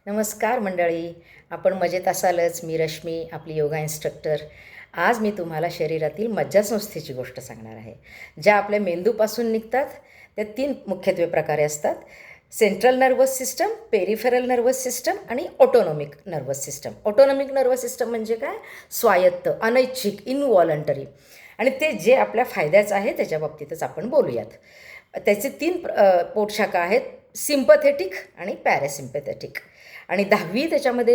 नमस्कार मंडळी, आपण मजेत असालच. मी रश्मी, आपली योगा इन्स्ट्रक्टर. आज मी तुम्हाला शरीरातील मज्जासंस्थेची गोष्ट सांगणार आहे. ज्या आपल्या मेंदूपासून निघतात त्या 3 मुख्यत्वे प्रकारे असतात: central nervous system, peripheral nervous system आणि autonomic nervous system. Autonomic nervous system म्हणजे काय? स्वायत्त, अनैच्छिक, इनवॉलंटरी. आणि ते जे आपल्या फायद्याचं आहे त्याच्या बाबतीतच आपण बोलूयात. त्याचे 3 पोटशाखा आहेत: सिम्पथेटिक आणि पॅरासिम्पॅथेटिक. आणि 10वी त्याच्यामध्ये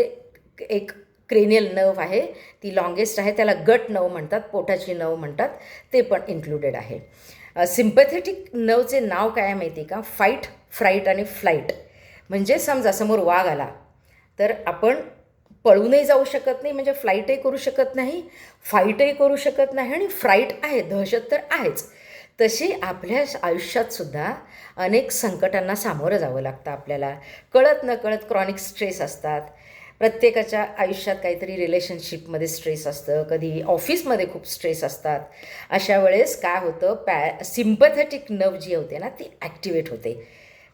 एक क्रेनियल नर्व आहे, ती लॉंगेस्ट आहे, त्याला गट नर्व म्हणतात, पोटाची नर्व म्हणतात, ते पण इन्क्लुडेड आहे. सिम्पॅथेटिक नर्वचे नाव काय माहिती का? फाईट, फ्राईट आणि फ्लाईट. म्हणजे समजा समोर वाघ आला तर आपण पळूनही जाऊ शकत नाही, म्हणजे फ्लाईटही करू शकत नाही, फाईटही करू शकत नाही, आणि फ्राईट आहे, दहशत तर आहेच. तशी आपल्या आयुष्यातसुद्धा अनेक संकटांना सामोरं जावं लागतं आपल्याला. कळत नकळत क्रॉनिक स्ट्रेस असतात. प्रत्येकाच्या आयुष्यात काहीतरी रिलेशनशिपमध्ये स्ट्रेस असतं, कधी ऑफिसमध्ये खूप स्ट्रेस असतात. अशा वेळेस काय होतं, सिम्पॅथेटिक नर्व जी होते ना ती ॲक्टिवेट होते.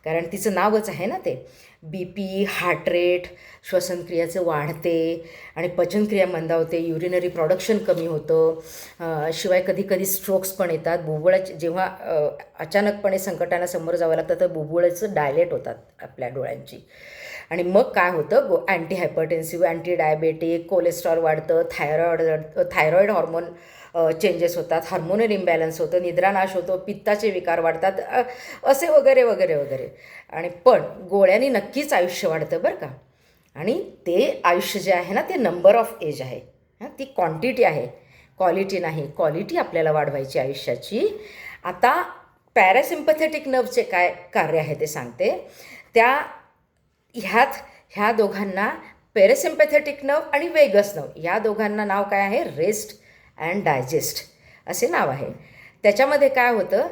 कारण तिचं नावच आहे ना ते. BP, हार्ट रेट, श्वसनक्रियाचं वाढते आणि पचनक्रिया मंदावते, युरिनरी प्रोडक्शन कमी होतं. शिवाय कधी कधी स्ट्रोक्स पण येतात. बुबुळाचे जेव्हा अचानकपणे संकटांना समोर जावं लागतं तर बुबुळाचं डायलेट होतात आपल्या डोळ्यांची. आणि मग काय होतं, anti hypertensive, anti diabetic, cholesterol वाढतं, थायरॉईड हॉर्मोन चेंजेस होतात, हार्मोनल इम्बॅलन्स होतं, निद्रानाश होतो, पित्ताचे विकार वाढतात, असे वगैरे वगैरे वगैरे. आणि पण गोळ्यांनी नक्कीच आयुष्य वाढतं बरं का. आणि ते आयुष्य जे आहे ना ते नंबर ऑफ एज आहे, ती क्वांटिटी आहे, क्वालिटी नाही. क्वालिटी आपल्याला वाढवायची आयुष्याची. आता पॅरासिम्पॅथेटिक नर्वचे काय कार्य आहे ते सांगते. ह्या दोघांना, पॅरासिम्पॅथेटिक नर्व आणि वेगस नर्व, या दोघांना नाव काय आहे? रेस्ट अँड डायजेस्ट असे नाव आहे. त्याच्यामध्ये काय होतं,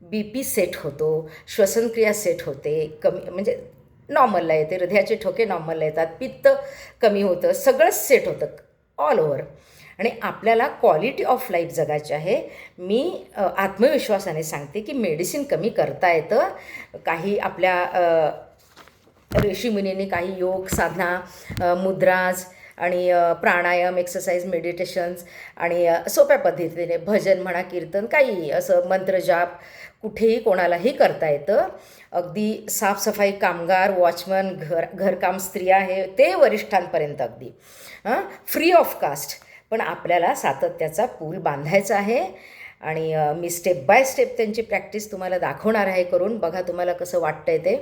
BP सेट होतो, श्वसनक्रिया सेट होते, कमी म्हणजे नॉर्मलला येते, हृदयाचे ठोके नॉर्मलला येतात, पित्त कमी होतं, सगळंच सेट होतं ऑल ओव्हर. आणि आपल्याला क्वालिटी ऑफ लाईफ जगायची आहे. मी आत्मविश्वासाने सांगते की मेडिसिन कमी करता येतं. काही आपल्या ऋषीमुनींनी काही योग साधना, मुद्राज आणि प्राणायाम, एक्सरसाइज, मेडिटेशन्स आणि सोप्या पद्धतीने भजन म्हणा, कीर्तन, काही असं मंत्रजाप कुठेही कोणालाही करता येतं. अगदी साफसफाई कामगार, वॉचमन, घरकाम स्त्रिया, हे ते वरिष्ठांपर्यंत अगदी फ्री ऑफ कास्ट. पण आपल्याला सातत्याचा पूल बांधायचा आहे. आणि मी स्टेप बाय स्टेप त्यांची प्रॅक्टिस तुम्हाला दाखवणार आहे करून. बघा तुम्हाला कसं वाटतंय ते.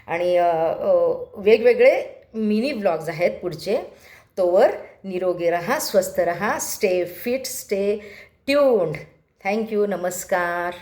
आणि वेगवेगळे मिनी ब्लॉग्स आहेत पुढचे. तोवर निरोगी रहा, स्वस्थ रहा, stay fit, stay tuned. Thank you. नमस्कार.